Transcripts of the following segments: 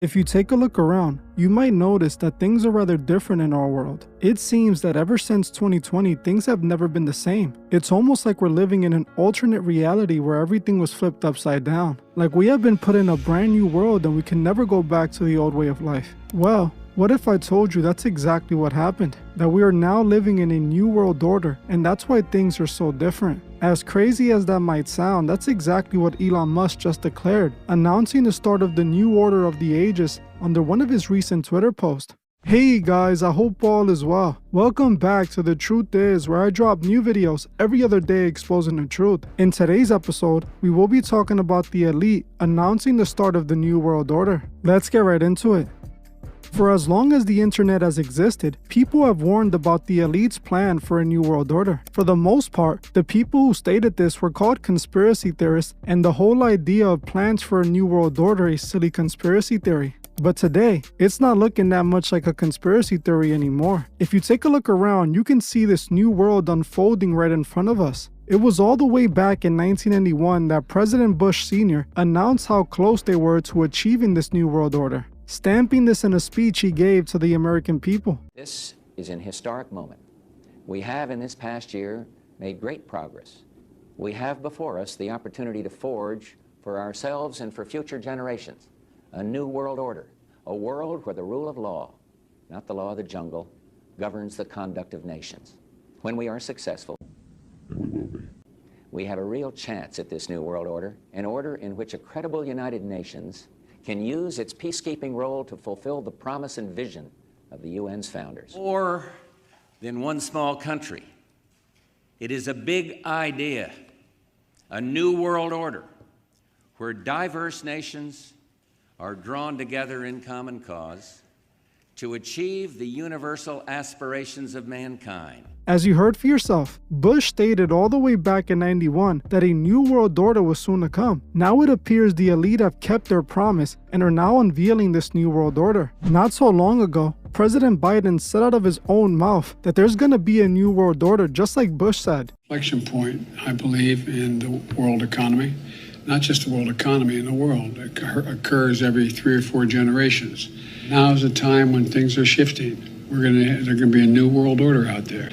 If you take a look around, you might notice that things are rather different in our world. It seems that ever since 2020, things have never been the same. It's almost like we're living in an alternate reality where everything was flipped upside down. Like we have been put in a brand new world and we can never go back to the old way of life. Well, what if I told you that's exactly what happened? That we are now living in a new world order, and that's why things are so different. As crazy as that might sound, that's exactly what Elon Musk just declared, announcing the start of the new order of the ages under one of his recent Twitter posts. Hey guys, I hope all is well. Welcome back to The Truth Is, where I drop new videos every other day exposing the truth. In today's episode, we will be talking about the elite announcing the start of the new world order. Let's get right into it. For as long as the internet has existed, people have warned about the elite's plan for a new world order. For the most part, the people who stated this were called conspiracy theorists, and the whole idea of plans for a new world order a silly conspiracy theory. But today, it's not looking that much like a conspiracy theory anymore. If you take a look around, you can see this new world unfolding right in front of us. It was all the way back in 1991 that President Bush Sr. announced how close they were to achieving this new world order, stamping this in a speech he gave to the American people. This is an historic moment. We have in this past year made great progress. We have before us the opportunity to forge for ourselves and for future generations a new world order, a world where the rule of law, not the law of the jungle, governs the conduct of nations. When we are successful, we have a real chance at this new world order, an order in which a credible United Nations can use its peacekeeping role to fulfill the promise and vision of the UN's founders. More than one small country. It is a big idea, a new world order where diverse nations are drawn together in common cause to achieve the universal aspirations of mankind. As you heard for yourself, Bush stated all the way back in 91 that a new world order was soon to come. Now it appears the elite have kept their promise and are now unveiling this new world order. Not so long ago, President Biden said out of his own mouth that there's going to be a new world order, just like Bush said. Inflection point, I believe, in the world economy. Not just the world economy, in the world. It occurs every 3 or 4 generations. Now is a time when things are shifting. There's going to be a new world order out there,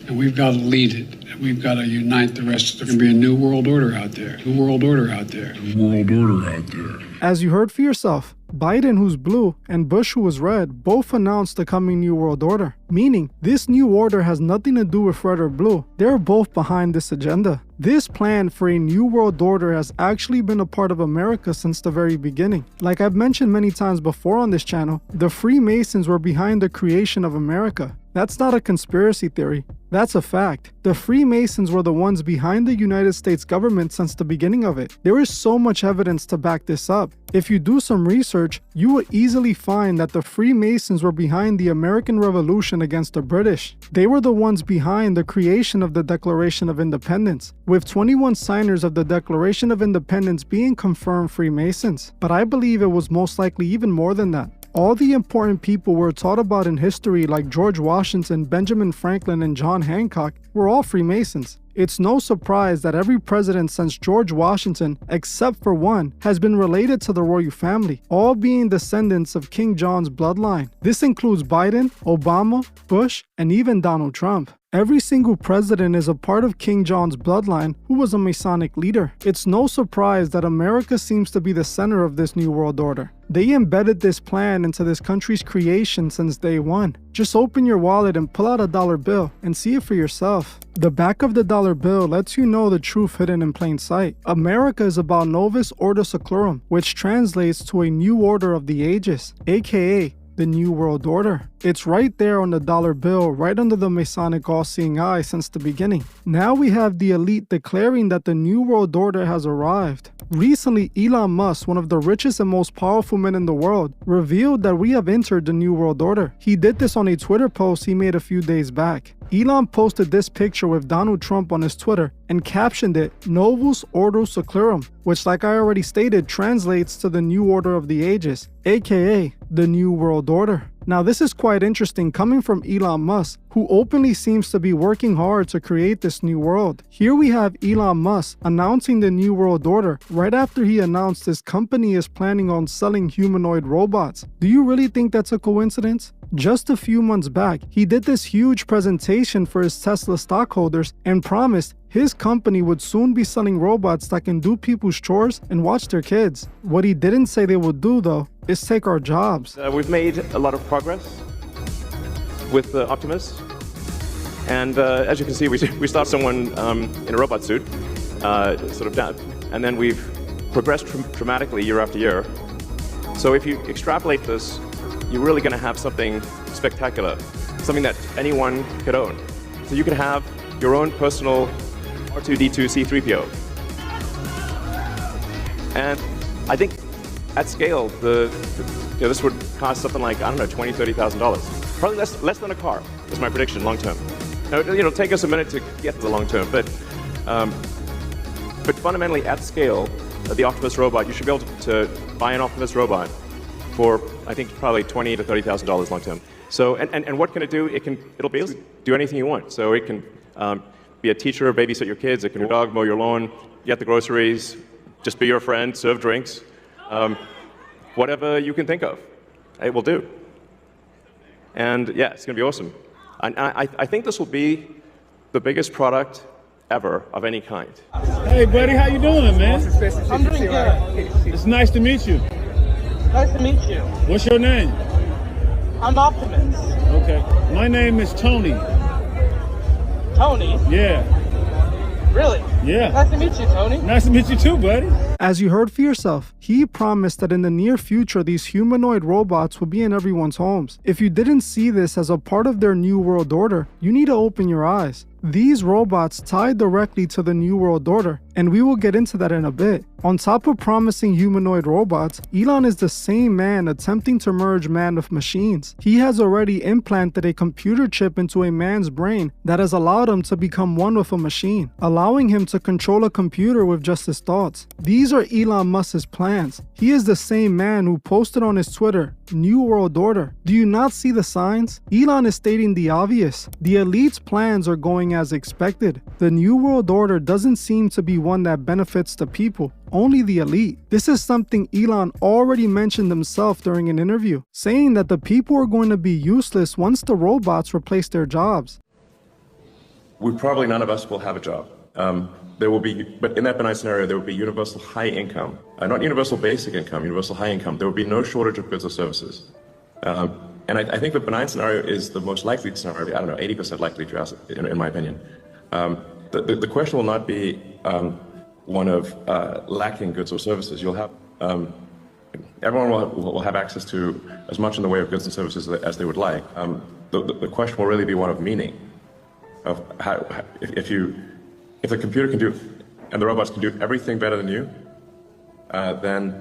and we've got to lead it. We've got to unite the rest of the. There's going to be a new world order out there. New world order out there. New world order out there. As you heard for yourself, Biden, who's blue, and Bush, who was red, both announced the coming new world order. Meaning, this new order has nothing to do with red or blue. They're both behind this agenda. This plan for a new world order has actually been a part of America since the very beginning. Like I've mentioned many times before on this channel, the Freemasons were behind the creation of America. That's not a conspiracy theory. That's a fact. The Freemasons were the ones behind the United States government since the beginning of it. There is so much evidence to back this up. If you do some research, you will easily find that the Freemasons were behind the American Revolution against the British. They were the ones behind the creation of the Declaration of Independence, with 21 signers of the Declaration of Independence being confirmed Freemasons. But I believe it was most likely even more than that. All the important people we're taught about in history, like George Washington, Benjamin Franklin, and John Hancock, were all Freemasons. It's no surprise that every president since George Washington, except for one, has been related to the royal family, all being descendants of King John's bloodline. This includes Biden, Obama, Bush, and even Donald Trump. Every single president is a part of King John's bloodline, who was a Masonic leader. It's no surprise that America seems to be the center of this new world order. They embedded this plan into this country's creation since day one. Just open your wallet and pull out a dollar bill and see it for yourself. The back of the dollar bill lets you know the truth hidden in plain sight. America is about Novus Ordo Seclorum, which translates to a new order of the ages, aka the New World Order. It's right there on the dollar bill, right under the Masonic all-seeing eye since the beginning. Now we have the elite declaring that the New World Order has arrived. Recently, Elon Musk, one of the richest and most powerful men in the world, revealed that we have entered the New World Order. He did this on a Twitter post he made a few days back. Elon posted this picture with Donald Trump on his Twitter and captioned it Novus Ordo Seclorum, which, like I already stated, translates to the New Order of the Ages, aka the New World Order. Now this is quite interesting coming from Elon Musk, who openly seems to be working hard to create this new world. Here we have Elon Musk announcing the New World Order right after he announced his company is planning on selling humanoid robots. Do you really think that's a coincidence? Just a few months back, he did this huge presentation for his Tesla stockholders and promised his company would soon be selling robots that can do people's chores and watch their kids. What he didn't say they would do, though, is take our jobs. We've made a lot of progress with Optimus. And as you can see, we start someone in a robot suit, sort of down. And then we've progressed dramatically year after year. So if you extrapolate this, you're really going to have something spectacular, something that anyone could own. So you could have your own personal R2-D2 C3PO. And I think at scale, this would cost something like, I don't know, $20,000, $30,000. Probably less than a car, is my prediction, long term. Now, it'll take us a minute to get to the long term, but fundamentally at scale, the Optimus robot, you should be able to buy an Optimus robot for, I think, probably $20,000 to $30,000 long term. So, and what can it do? It'll be able to do anything you want. So it can be a teacher, babysit your kids, it can do dog, mow your lawn, get the groceries, just be your friend, serve drinks, whatever you can think of, it will do. And yeah, it's going to be awesome. And I think this will be the biggest product ever of any kind. Hey, buddy, how you doing, man? I'm doing good. It's nice to meet you. Nice to meet you. What's your name? I'm Optimus. Okay. My name is Tony. Tony? Yeah. Really? Yeah. Nice to meet you, Tony. Nice to meet you too, buddy. As you heard for yourself, he promised that in the near future these humanoid robots will be in everyone's homes. If you didn't see this as a part of their New World Order, you need to open your eyes. These robots tie directly to the New World Order, and we will get into that in a bit. On top of promising humanoid robots, Elon is the same man attempting to merge man with machines. He has already implanted a computer chip into a man's brain that has allowed him to become one with a machine, allowing him to control a computer with just his thoughts. These are Elon Musk's plans. He is the same man who posted on his Twitter, New World Order. Do you not see the signs? Elon is stating the obvious. The elite's plans are going as expected. The New World Order doesn't seem to be one that benefits the people, only the elite. This is something Elon already mentioned himself during an interview, saying that the people are going to be useless once the robots replace their jobs. Probably none of us will have a job. There will be, but in that benign scenario, there will be universal high income, not universal basic income, universal high income. There will be no shortage of goods or services. And I think the benign scenario is the most likely scenario. I don't know, 80% likely, if you ask, in my opinion. The question will not be one of lacking goods or services. You'll have everyone will have access to as much in the way of goods and services as they would like. The question will really be one of meaning, of how if the computer can do and the robots can do everything better than you, then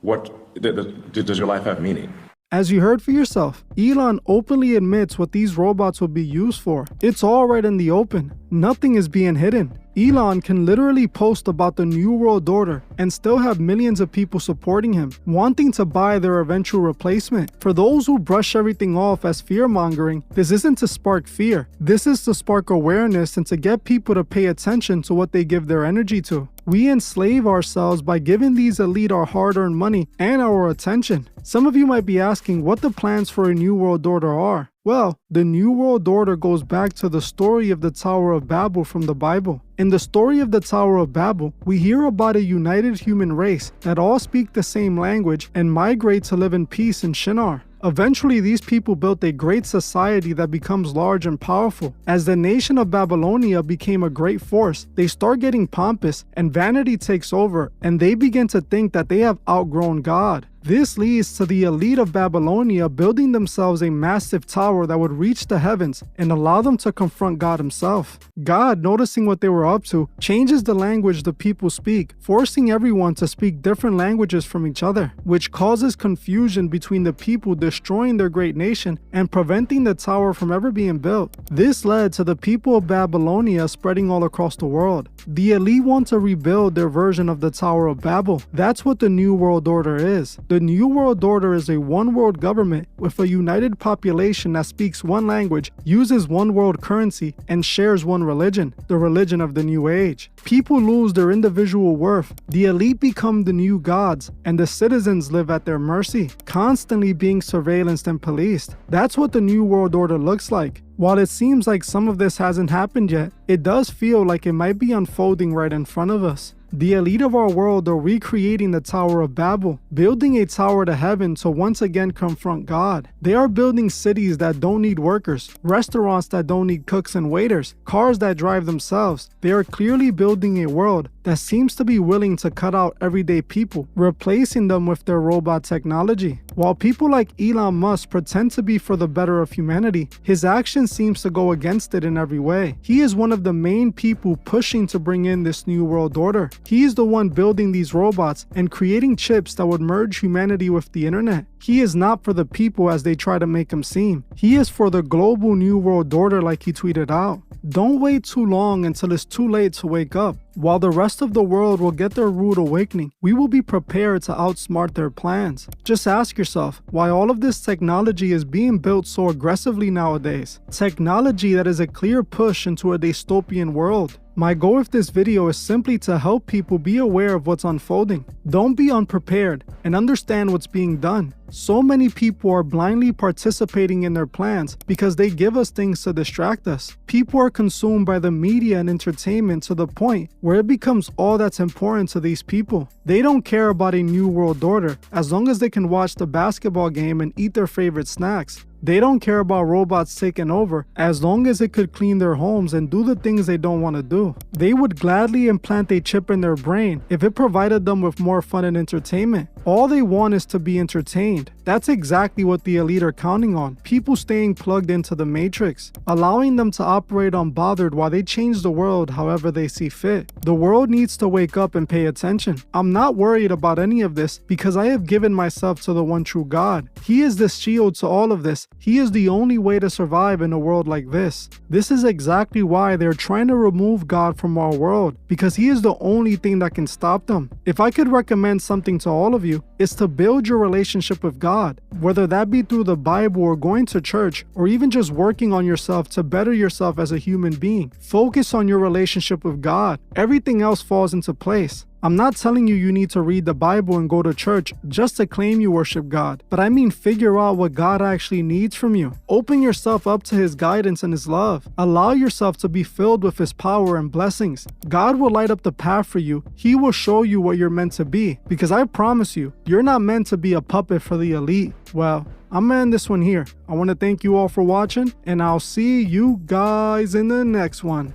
what does your life have meaning? As you heard for yourself, Elon openly admits what these robots will be used for. It's all right in the open. Nothing is being hidden. Elon can literally post about the New World Order and still have millions of people supporting him, wanting to buy their eventual replacement. For those who brush everything off as fear-mongering, this isn't to spark fear. This is to spark awareness and to get people to pay attention to what they give their energy to. We enslave ourselves by giving these elite our hard-earned money and our attention. Some of you might be asking what the plans for a New World Order are. Well, the New World Order goes back to the story of the Tower of Babel from the Bible. In the story of the Tower of Babel, we hear about a united human race that all speak the same language and migrate to live in peace in Shinar. Eventually, these people built a great society that becomes large and powerful. As the nation of Babylonia became a great force, they start getting pompous and vanity takes over, and they begin to think that they have outgrown God. This leads to the elite of Babylonia building themselves a massive tower that would reach the heavens and allow them to confront God himself. God, noticing what they were up to, changes the language the people speak, forcing everyone to speak different languages from each other, which causes confusion between the people, destroying their great nation and preventing the tower from ever being built. This led to the people of Babylonia spreading all across the world. The elite want to rebuild their version of the Tower of Babel. That's what the New World Order is. The New World Order is a one-world government with a united population that speaks one language, uses one world currency, and shares one religion, the religion of the New Age. People lose their individual worth, the elite become the new gods, and the citizens live at their mercy, constantly being surveillanced and policed. That's what the New World Order looks like. While it seems like some of this hasn't happened yet, it does feel like it might be unfolding right in front of us. The elite of our world are recreating the Tower of Babel, building a tower to heaven to once again confront God. They are building cities that don't need workers, restaurants that don't need cooks and waiters, cars that drive themselves. They are clearly building a world that seems to be willing to cut out everyday people, replacing them with their robot technology. While people like Elon Musk pretend to be for the better of humanity, his action seems to go against it in every way. He is one of the main people pushing to bring in this new world order. He is the one building these robots and creating chips that would merge humanity with the internet. He is not for the people as they try to make him seem. He is for the global new world order like he tweeted out. Don't wait too long until it's too late to wake up. While the rest of the world will get their rude awakening, we will be prepared to outsmart their plans. Just ask yourself why all of this technology is being built so aggressively nowadays. Technology that is a clear push into a dystopian world. My goal with this video is simply to help people be aware of what's unfolding. Don't be unprepared and understand what's being done. So many people are blindly participating in their plans because they give us things to distract us. People are consumed by the media and entertainment to the point where it becomes all that's important to these people. They don't care about a new world order as long as they can watch the basketball game and eat their favorite snacks. They don't care about robots taking over as long as it could clean their homes and do the things they don't want to do. They would gladly implant a chip in their brain if it provided them with more fun and entertainment. All they want is to be entertained. That's exactly what the elite are counting on. People staying plugged into the matrix, allowing them to operate unbothered while they change the world however they see fit. The world needs to wake up and pay attention. I'm not worried about any of this because I have given myself to the one true God. He is the shield to all of this. He is the only way to survive in a world like this. This is exactly why they're trying to remove God from our world, because He is the only thing that can stop them. If I could recommend something to all of you, it's to build your relationship with God, whether that be through the Bible or going to church, or even just working on yourself to better yourself as a human being. Focus on your relationship with God. Everything else falls into place. I'm not telling you you need to read the Bible and go to church just to claim you worship God, but I mean figure out what God actually needs from you. Open yourself up to His guidance and His love. Allow yourself to be filled with His power and blessings. God will light up the path for you. He will show you what you're meant to be, because I promise you, you're not meant to be a puppet for the elite. Well, I'm gonna end this one here. I want to thank you all for watching, and I'll see you guys in the next one.